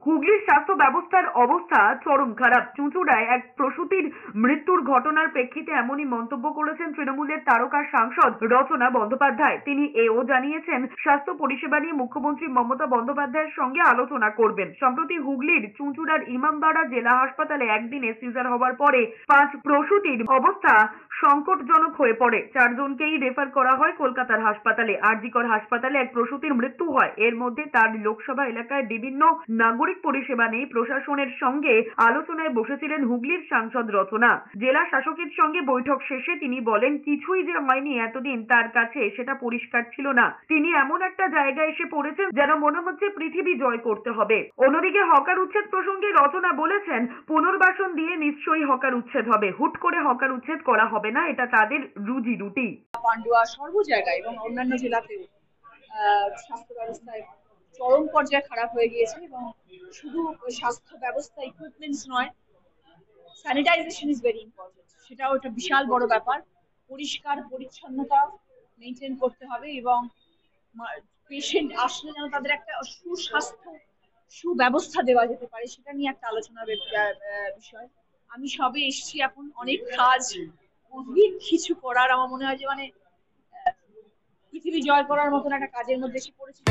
হুগলির স্বাস্থ্য ব্যবস্থার অবস্থা চরম খারাপ। চুঁচুড়ায় এক প্রসূতির মৃত্যুর ঘটনার প্রেক্ষিতে এমনই মন্তব্য করেছেন তৃণমূলের তারকা সাংসদ রচনা বন্দ্যোপাধ্যায়। তিনি এও জানিয়েছেন, স্বাস্থ্য পরিষেবা নিয়ে মুখ্যমন্ত্রী মমতা বন্দ্যোপাধ্যায়ের সঙ্গে আলোচনা করবেন। সম্প্রতি হুগলির চুঁচুড়ার ইমামবাড়া জেলা হাসপাতালে একদিনে সিজার হওয়ার পরে 5 প্রসূতির অবস্থা সংকটজনক হয়ে পড়ে। 4 জনকেই রেফার করা হয় কলকাতার হাসপাতালে। আরজিকর হাসপাতালে এক প্রসূতির মৃত্যু হয়। এর মধ্যে তার লোকসভা এলাকায় বিভিন্ন নাগরিক পরিষেবা নেই। প্রশাসনের সঙ্গে আলোচনায় বসেছিলেন হুগলির সাংসদ রচনা। জেলা শাসকের সঙ্গে বৈঠক শেষে তিনি বলেন, কিছুই যে হয়নি এতদিন তার কাছে সেটা পরিষ্কার ছিল না। তিনি এমন একটা জায়গায় এসে পড়েছেন যেন মনে হচ্ছে পৃথিবী জয় করতে হবে। অন্যদিকে হকার উচ্ছেদ প্রসঙ্গে রচনা বলেছেন, পুনর্বাসন দিয়ে নিশ্চয়ই হকার উচ্ছেদ হবে। হুট করে হকার উচ্ছেদ করা হবে না, এটা তাদের রুজি রুটি। পান্ডুয়া সর্ব জায়গায় এবং অন্যান্য জেলাতেও স্বাস্থ্য ব্যবস্থায় চরম পর্যায়ে খারাপ হয়ে গিয়েছে এবং শুধু স্বাস্থ্য ব্যবস্থা ইকুইপমেন্টস নয়, স্যানিটাইজেশন ইজ ভেরি ইম্পর্টেন্ট। সেটাও একটা বিশাল বড় ব্যাপার। পরিষ্কার পরিচ্ছন্নতা মেনটেন করতে হবে এবং পেশেন্ট আসলে যেন তাদের একটা সুব্যবস্থা দেওয়া যেতে পারে, সেটা নিয়ে একটা আলোচনার বিষয়। আমি সবে এসেছি, এখন অনেক কাজ, অনেক কিছু করার। আমার মনে হয় যে পৃথিবী জয় করার মতন একটা কাজের মধ্যে এসে পড়েছি।